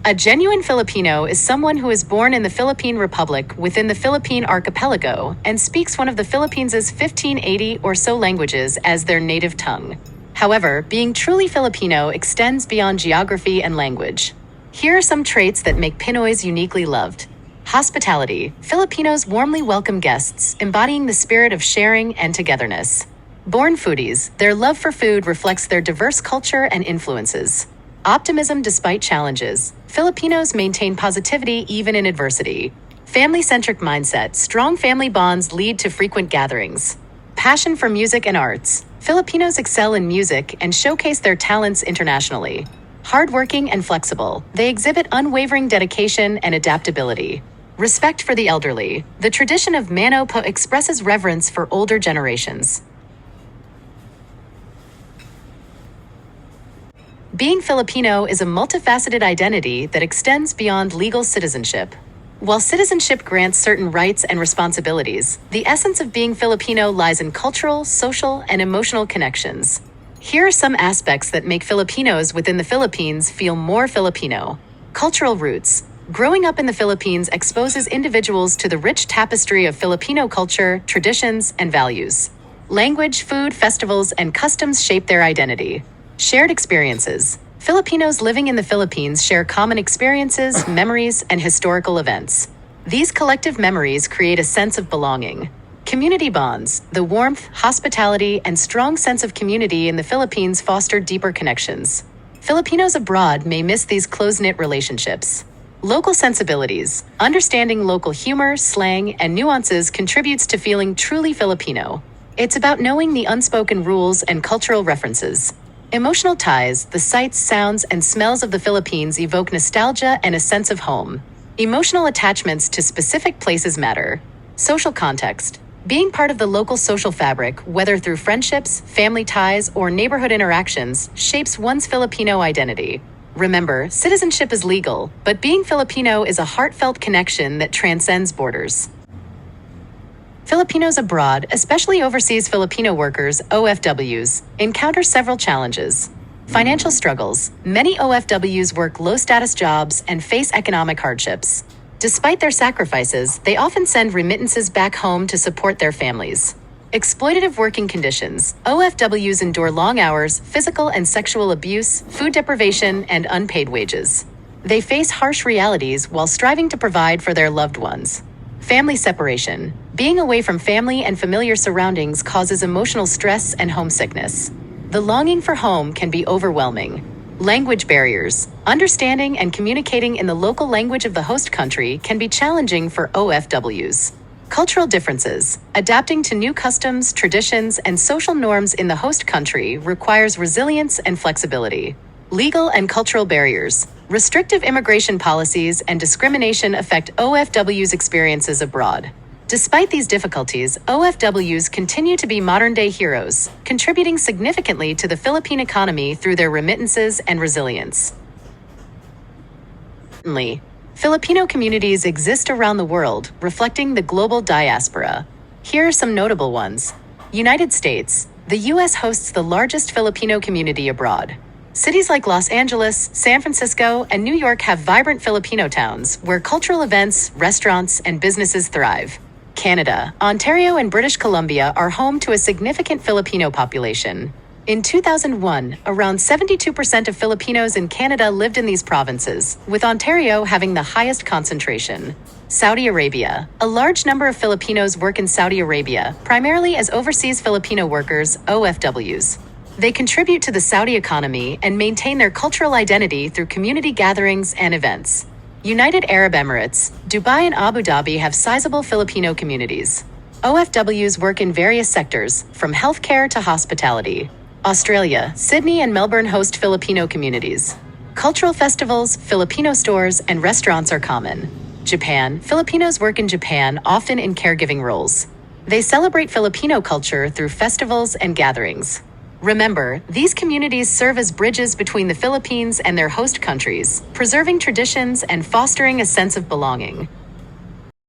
A genuine Filipino is someone who is born in the Philippine Republic within the Philippine archipelago and speaks one of the Philippines' 1580 or so languages as their native tongue. However, being truly Filipino extends beyond geography and language. Here are some traits that make Pinoys uniquely loved. Hospitality. Filipinos warmly welcome guests, embodying the spirit of sharing and togetherness. Born foodies, their love for food reflects their diverse culture and influences. Optimism despite challenges. Filipinos maintain positivity even in adversity. Family-centric mindset. Strong family bonds lead to frequent gatherings. Passion for music and arts. Filipinos excel in music and showcase their talents internationally. Hardworking and flexible, they exhibit unwavering dedication and adaptability. Respect for the elderly. The tradition of mano po expresses reverence for older generations. Being Filipino is a multifaceted identity that extends beyond legal citizenship. While citizenship grants certain rights and responsibilities, the essence of being Filipino lies in cultural, social, and emotional connections. Here are some aspects that make Filipinos within the Philippines feel more Filipino. Cultural roots. Growing up in the Philippines exposes individuals to the rich tapestry of Filipino culture, traditions, and values. Language, food, festivals, and customs shape their identity. Shared experiences. Filipinos living in the Philippines share common experiences, memories, and historical events. These collective memories create a sense of belonging. Community bonds. The warmth, hospitality, and strong sense of community in the Philippines foster deeper connections. Filipinos abroad may miss these close-knit relationships. Local sensibilities. Understanding local humor, slang, and nuances contributes to feeling truly Filipino. It's about knowing the unspoken rules and cultural references. Emotional ties. The sights, sounds, and smells of the Philippines evoke nostalgia and a sense of home. Emotional attachments to specific places matter. Social context. Being part of the local social fabric, whether through friendships, family ties, or neighborhood interactions, shapes one's Filipino identity. Remember, citizenship is legal, but being Filipino is a heartfelt connection that transcends borders. Filipinos abroad, especially overseas Filipino workers, OFWs, encounter several challenges. Financial struggles. Many OFWs work low-status jobs and face economic hardships. Despite their sacrifices, they often send remittances back home to support their families. Exploitative working conditions. OFWs endure long hours, physical and sexual abuse, food deprivation, and unpaid wages. They face harsh realities while striving to provide for their loved ones. Family separation. Being away from family and familiar surroundings causes emotional stress and homesickness. The longing for home can be overwhelming. Language barriers. Understanding and communicating in the local language of the host country can be challenging for OFWs. Cultural differences. Adapting to new customs, traditions, and social norms in the host country requires resilience and flexibility. Legal and cultural barriers. Restrictive immigration policies and discrimination affect OFWs' experiences abroad. Despite these difficulties, OFWs continue to be modern-day heroes, contributing significantly to the Philippine economy through their remittances and resilience. Filipino communities exist around the world, reflecting the global diaspora. Here are some notable ones. United States. The U.S. hosts the largest Filipino community abroad. Cities like Los Angeles, San Francisco, and New York have vibrant Filipino towns where cultural events, restaurants, and businesses thrive. Canada. Ontario and British Columbia are home to a significant Filipino population. In 2001, around 72% of Filipinos in Canada lived in these provinces, with Ontario having the highest concentration. Saudi Arabia. A large number of Filipinos work in Saudi Arabia, primarily as overseas Filipino workers, OFWs. They contribute to the Saudi economy and maintain their cultural identity through community gatherings and events. United Arab Emirates. Dubai and Abu Dhabi have sizable Filipino communities. OFWs work in various sectors, from healthcare to hospitality. Australia. Sydney and Melbourne host Filipino communities. Cultural festivals, Filipino stores, and restaurants are common. Japan. Filipinos work in Japan, often in caregiving roles. They celebrate Filipino culture through festivals and gatherings. Remember, these communities serve as bridges between the Philippines and their host countries, preserving traditions and fostering a sense of belonging.